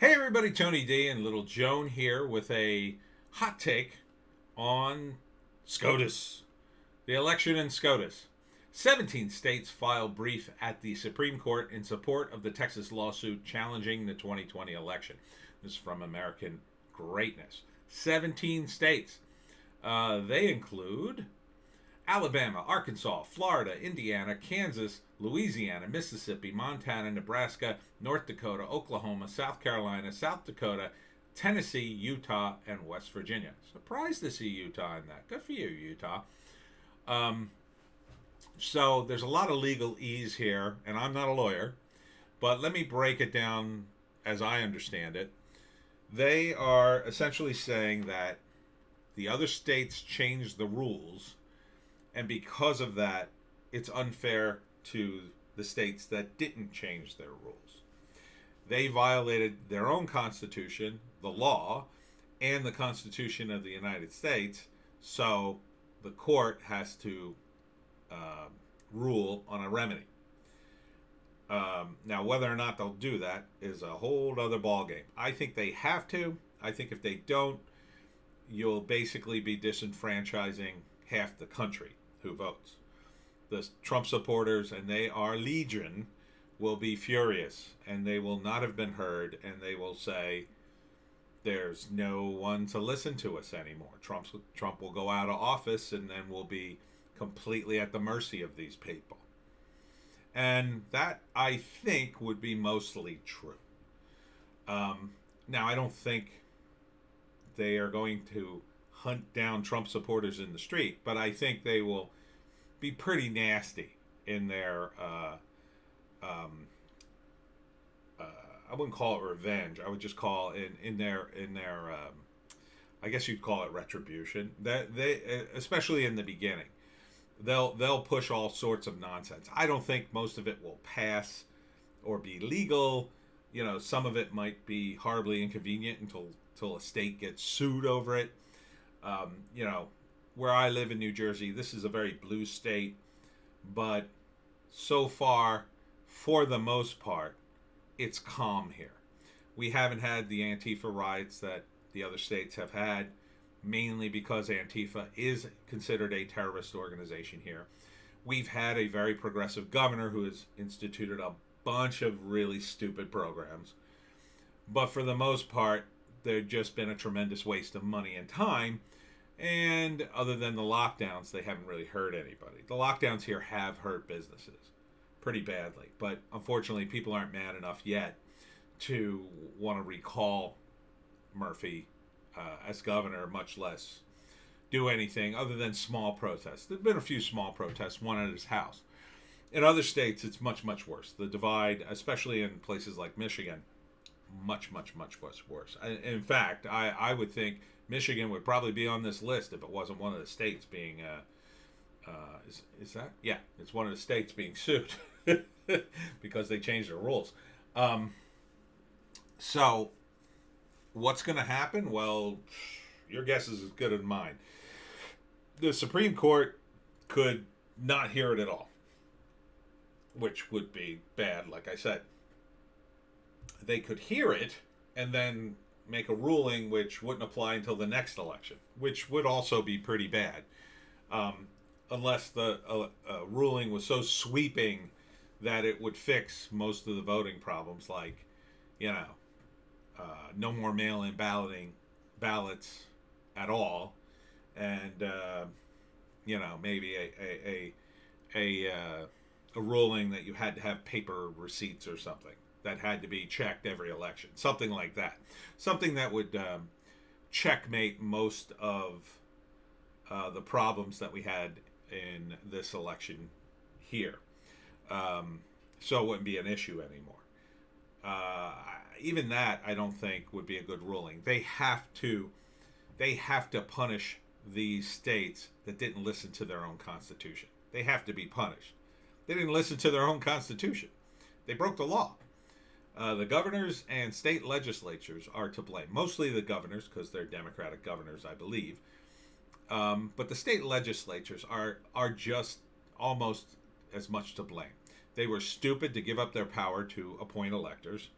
Hey everybody, Tony D and Little Joan here with a hot take on SCOTUS, the election in SCOTUS. 17 states filed brief at the Supreme Court in support of the Texas lawsuit challenging the 2020 election. This is from American Greatness. 17 states. They include Alabama, Arkansas, Florida, Indiana, Kansas, Louisiana, Mississippi, Montana, Nebraska, North Dakota, Oklahoma, South Carolina, South Dakota, Tennessee, Utah, and West Virginia. Surprised to see Utah in that. Good for you, Utah. Um, so there's a lot of legalese here, and I'm not a lawyer, but let me break it down as I understand it. They are essentially saying that the other states changed the rules, and because of that, it's unfair to the states that didn't change their rules. They violated their own constitution, the law, and the Constitution of the United States, so the court has to rule on a remedy. Now, whether or not they'll do that is a whole other ballgame. I think they have to. I think if they don't, you'll basically be disenfranchising half the country who votes. The Trump supporters, and they are legion, will be furious, and they will not have been heard, and they will say, there's no one to listen to us anymore. Trump will go out of office, and then we'll be completely at the mercy of these people. And that, I think, would be mostly true. Now, I don't think they are going to hunt down Trump supporters in the street, but I think they will be pretty nasty in their I wouldn't call it revenge. I would just call in their I guess you'd call it retribution. That they, especially in the beginning, they'll push all sorts of nonsense. I don't think most of it will pass or be legal. You know, some of it might be horribly inconvenient until a state gets sued over it. You know, where I live in New Jersey, this is a very blue state, but so far, for the most part, it's calm here. We haven't had the Antifa riots that the other states have had, mainly because Antifa is considered a terrorist organization here. We've had a very progressive governor who has instituted a bunch of really stupid programs, but for the most part, they've just been a tremendous waste of money and time. And other than the lockdowns, they haven't really hurt anybody. The lockdowns here have hurt businesses pretty badly. But unfortunately, people aren't mad enough yet to want to recall Murphy as governor, much less do anything other than small protests. There have been a few small protests, one at his house. In other states, it's much, much worse. The divide, especially in places like Michigan, much, much, much worse. In fact, I would think Michigan would probably be on this list if it wasn't one of the states being, is that? Yeah, it's one of the states being sued because they changed their rules. So, what's going to happen? Well, your guess is as good as mine. The Supreme Court could not hear it at all, which would be bad, like I said. They could hear it and then make a ruling which wouldn't apply until the next election, which would also be pretty bad, unless the ruling was so sweeping that it would fix most of the voting problems, like, you know, no more mail-in ballots at all, and you know, maybe a ruling that you had to have paper receipts or something that had to be checked every election, something like that, something that would checkmate most of the problems that we had in this election here, so it wouldn't be an issue anymore. Even that, I don't think would be a good ruling. They have to punish these states that didn't listen to their own constitution. They have to be punished. They didn't listen to their own constitution. They broke the law. The governors and state legislatures are to blame. Mostly the governors, because they're Democratic governors, I believe. But the state legislatures are just almost as much to blame. They were stupid to give up their power to appoint electors.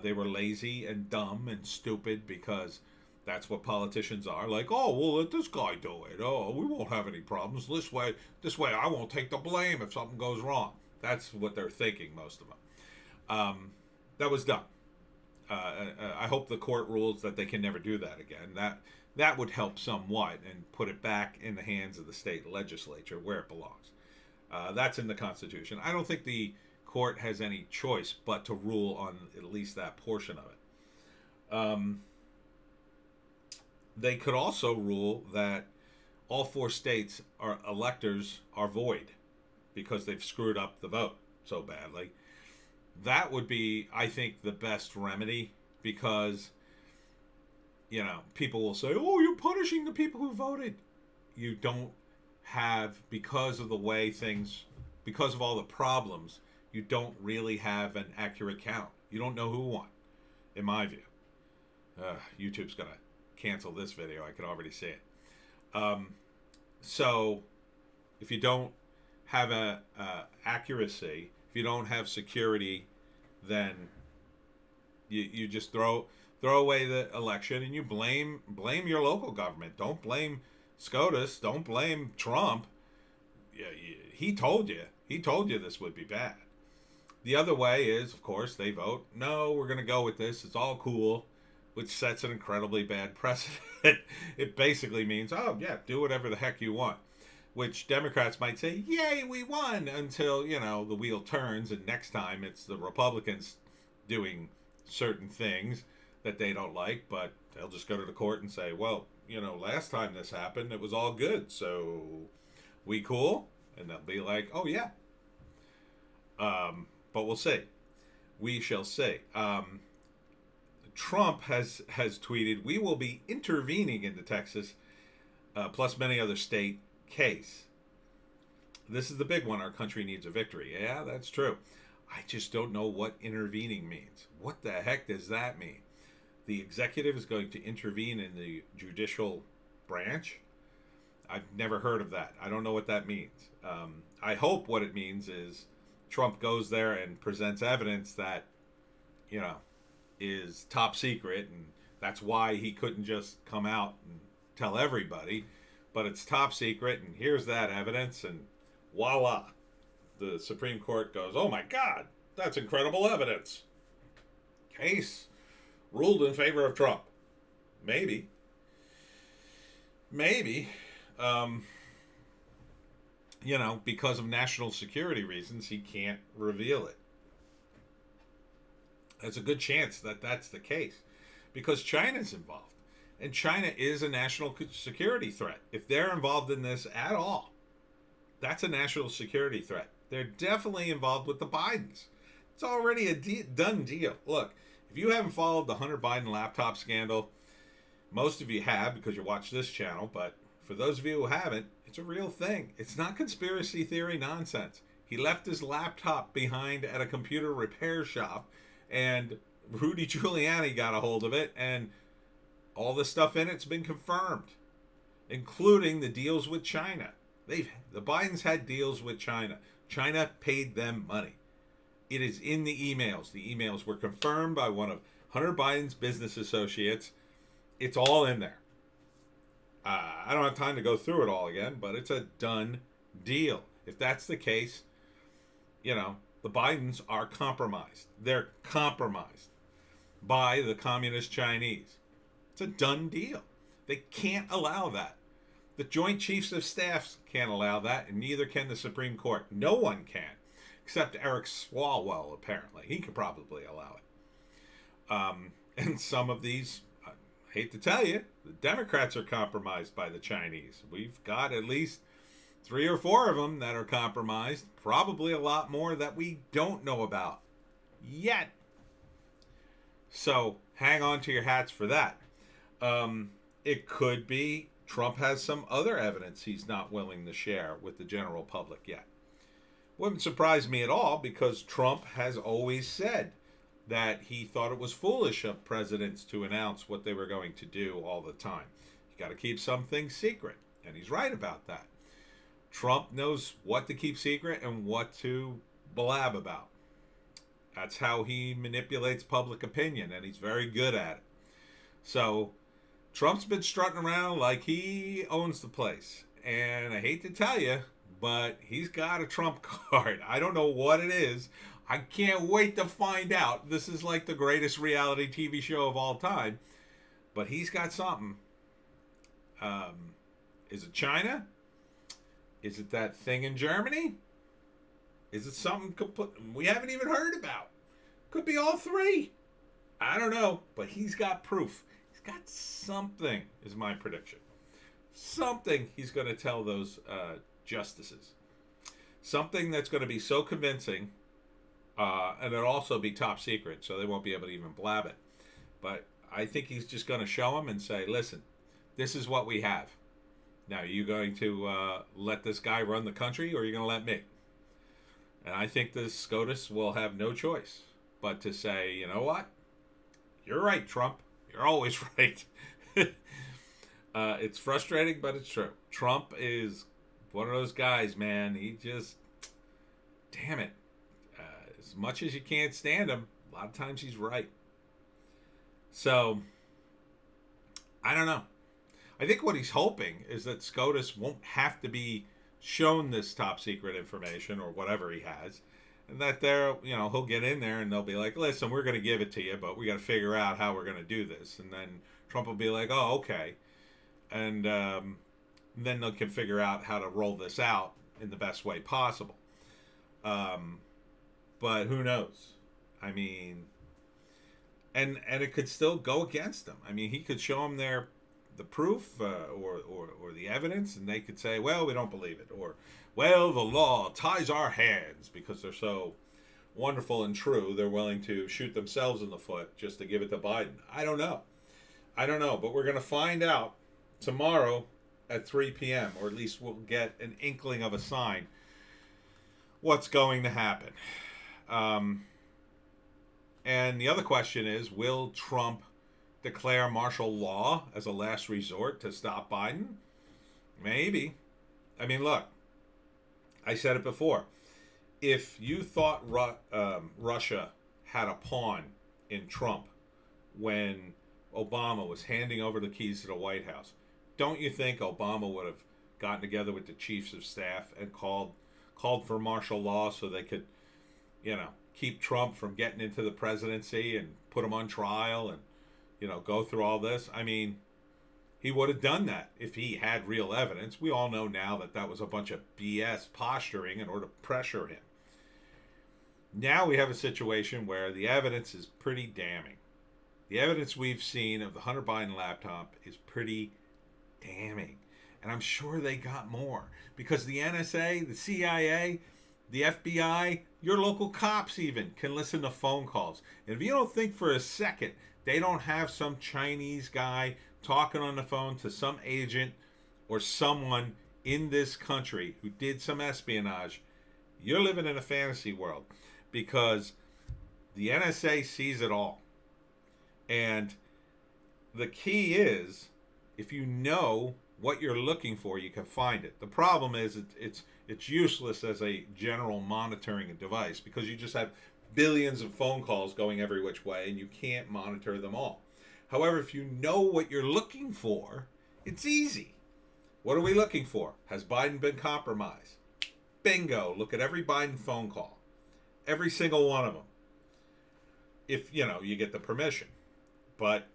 They were lazy and dumb and stupid because that's what politicians are. Like, oh, we'll let this guy do it. Oh, we won't have any problems. This way, I won't take the blame if something goes wrong. That's what they're thinking, most of them. That was dumb. I hope the court rules that they can never do that again. That would help somewhat and put it back in the hands of the state legislature where it belongs. That's in the Constitution. I don't think the court has any choice but to rule on at least that portion of it. They could also rule that all 4 states are electors are void because they've screwed up the vote so badly. That would be, I think, the best remedy because, people will say, oh, you're punishing the people who voted. You don't have, because of the way things, because of all the problems, you don't really have an accurate count. You don't know who won, in my view. YouTube's going to cancel this video. I can already see it. So if you don't have a accuracy, if you don't have security, then you just throw away the election and you blame your local government. Don't blame SCOTUS. Don't blame Trump. He told you this would be bad. The other way is, of course, they vote, no, we're going to go with this. It's all cool, which sets an incredibly bad precedent. It basically means, oh, yeah, do whatever the heck you want, which Democrats might say, yay, we won, until, the wheel turns, and next time it's the Republicans doing certain things that they don't like, but they'll just go to the court and say, well, last time this happened, it was all good, so we cool? And they'll be like, oh, yeah. But we'll see. We shall see. Trump has tweeted, we will be intervening in the Texas, plus many other state case. This is the big one. Our country needs a victory. Yeah, that's true. I just don't know what intervening means. What the heck does that mean? The executive is going to intervene in the judicial branch? I've never heard of that. I don't know what that means. I hope what it means is Trump goes there and presents evidence that, is top secret, and that's why he couldn't just come out and tell everybody, but it's top secret, and here's that evidence, and voila. The Supreme Court goes, oh my God, that's incredible evidence. Case ruled in favor of Trump. Maybe. Because of national security reasons, he can't reveal it. There's a good chance that that's the case because China's involved. And China is a national security threat. If they're involved in this at all, that's a national security threat. They're definitely involved with the Bidens. It's already a done deal. Look, if you haven't followed the Hunter Biden laptop scandal, most of you have because you watch this channel, but for those of you who haven't, it's a real thing. It's not conspiracy theory nonsense. He left his laptop behind at a computer repair shop, and Rudy Giuliani got a hold of it, and all the stuff in it's been confirmed, including the deals with China. The Bidens had deals with China. China paid them money. It is in the emails. The emails were confirmed by one of Hunter Biden's business associates. It's all in there. I don't have time to go through it all again, but it's a done deal. If that's the case, the Bidens are compromised. They're compromised by the communist Chinese. It's a done deal. They can't allow that. The Joint Chiefs of Staffs can't allow that, and neither can the Supreme Court. No one can, except Eric Swalwell, apparently. He could probably allow it. And some of these, I hate to tell you, the Democrats are compromised by the Chinese. We've got at least 3 or 4 of them that are compromised. Probably a lot more that we don't know about yet. So hang on to your hats for that. It could be Trump has some other evidence he's not willing to share with the general public yet. Wouldn't surprise me at all because Trump has always said that he thought it was foolish of presidents to announce what they were going to do all the time. You got to keep some things secret, and he's right about that. Trump knows what to keep secret and what to blab about. That's how he manipulates public opinion, and he's very good at it. So Trump's been strutting around like he owns the place. And I hate to tell you, but he's got a Trump card. I don't know what it is. I can't wait to find out. This is like the greatest reality TV show of all time. But he's got something. Is it China? Is it that thing in Germany? Is it something we haven't even heard about? Could be all three. I don't know. But he's got proof. He's got something, is my prediction. Something he's going to tell those justices. Something that's going to be so convincing, and it'll also be top secret, so they won't be able to even blab it. But I think he's just going to show them and say, listen, this is what we have. Now, are you going to let this guy run the country, or are you going to let me? And I think the SCOTUS will have no choice but to say, you know what? You're right, Trump. You're always right. It's frustrating, but it's true. Trump is one of those guys, man. He just, damn it. As much as you can't stand him, a lot of times he's right. So, I don't know. I think what he's hoping is that SCOTUS won't have to be shown this top secret information or whatever he has. And that he'll get in there and they'll be like, listen, we're going to give it to you, but we got to figure out how we're going to do this. And then Trump will be like, oh, okay. And then they can figure out how to roll this out in the best way possible. But who knows? I mean, and it could still go against them. I mean, he could show them the proof or the evidence, and they could say, well, we don't believe it. Or, well, the law ties our hands because they're so wonderful and true. They're willing to shoot themselves in the foot just to give it to Biden. I don't know. But we're going to find out tomorrow at 3 p.m., or at least we'll get an inkling of a sign what's going to happen. And the other question is, will Trump declare martial law as a last resort to stop Biden? Maybe. I mean, look, I said it before. If you thought Russia had a pawn in Trump when Obama was handing over the keys to the White House, don't you think Obama would have gotten together with the chiefs of staff and called for martial law so they could, keep Trump from getting into the presidency and put him on trial and, go through all this? I mean, he would have done that if he had real evidence. We all know now that was a bunch of BS posturing in order to pressure him. Now we have a situation where the evidence is pretty damning. The evidence we've seen of the Hunter Biden laptop is pretty damning. And I'm sure they got more. Because the NSA, the CIA, the FBI, your local cops even can listen to phone calls. And if you don't think for a second they don't have some Chinese guy talking on the phone to some agent or someone in this country who did some espionage, you're living in a fantasy world. Because the NSA sees it all. And the key is, if you know what you're looking for, you can find it. The problem is it's useless as a general monitoring device because you just have billions of phone calls going every which way and you can't monitor them all. However, if you know what you're looking for, it's easy. What are we looking for? Has Biden been compromised? Bingo. Look at every Biden phone call. Every single one of them. If, you get the permission. But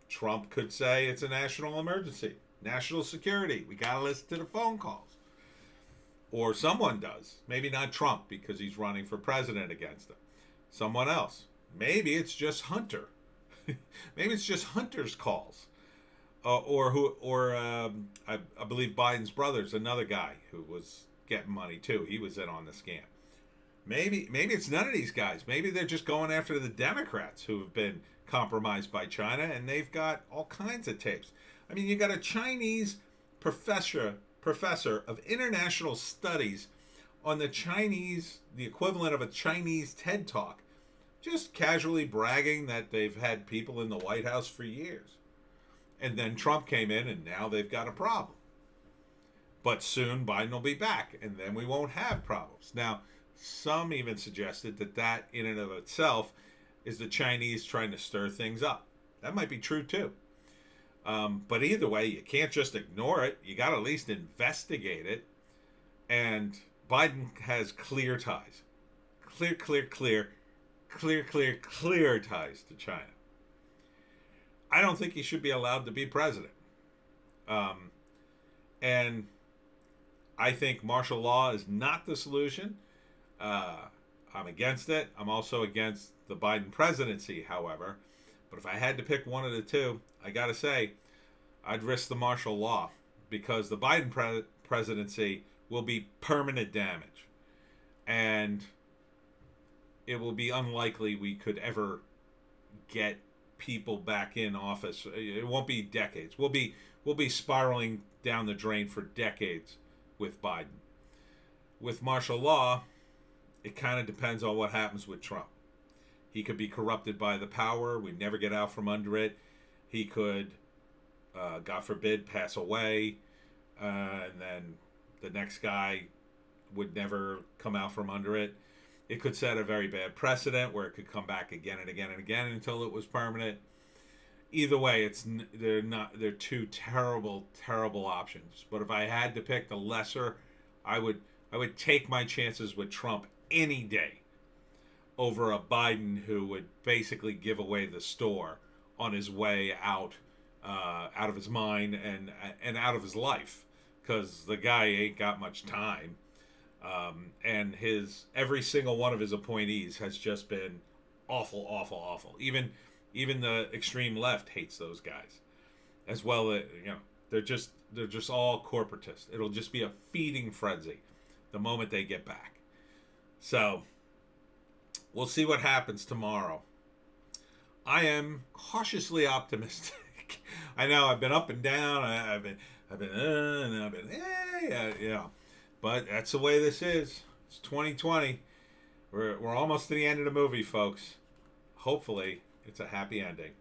Trump could say it's a national emergency. National security. We got to listen to the phone calls. Or someone does. Maybe not Trump because he's running for president against him. Someone else. Maybe it's just Hunter. Maybe it's just Hunter's calls. I believe Biden's brother's another guy who was getting money too. He was in on the scam. Maybe it's none of these guys. Maybe they're just going after the Democrats who have been compromised by China, and they've got all kinds of tapes. I mean, you got a Chinese professor of international studies on the equivalent of a Chinese TED Talk, just casually bragging that they've had people in the White House for years. And then Trump came in, and now they've got a problem. But soon Biden will be back, and then we won't have problems. Now, some even suggested that in and of itself is the Chinese trying to stir things up. That might be true too. But either way, you can't just ignore it. You got to at least investigate it. And Biden has clear ties. Clear ties to China. I don't think he should be allowed to be president. And I think martial law is not the solution. I'm against it. I'm also against the Biden presidency, however. But if I had to pick one of the two, I got to say, I'd risk the martial law because the Biden presidency will be permanent damage. And it will be unlikely we could ever get people back in office. It won't be decades. We'll be spiraling down the drain for decades with Biden. With martial law, it kind of depends on what happens with Trump. He could be corrupted by the power. We'd never get out from under it. He could, God forbid, pass away. And then the next guy would never come out from under it. It could set a very bad precedent where it could come back again and again and again until it was permanent. Either way, they're two terrible options. But if I had to pick the lesser, I would take my chances with Trump any day over a Biden who would basically give away the store on his way out of his mind and out of his life, because the guy ain't got much time. And every single one of his appointees has just been awful. Even the extreme left hates those guys, as well. They're just all corporatists. It'll just be a feeding frenzy the moment they get back. So we'll see what happens tomorrow. I am cautiously optimistic. I know I've been up and down. I've been, but that's the way this is. It's 2020. We're almost to the end of the movie, folks. Hopefully, it's a happy ending.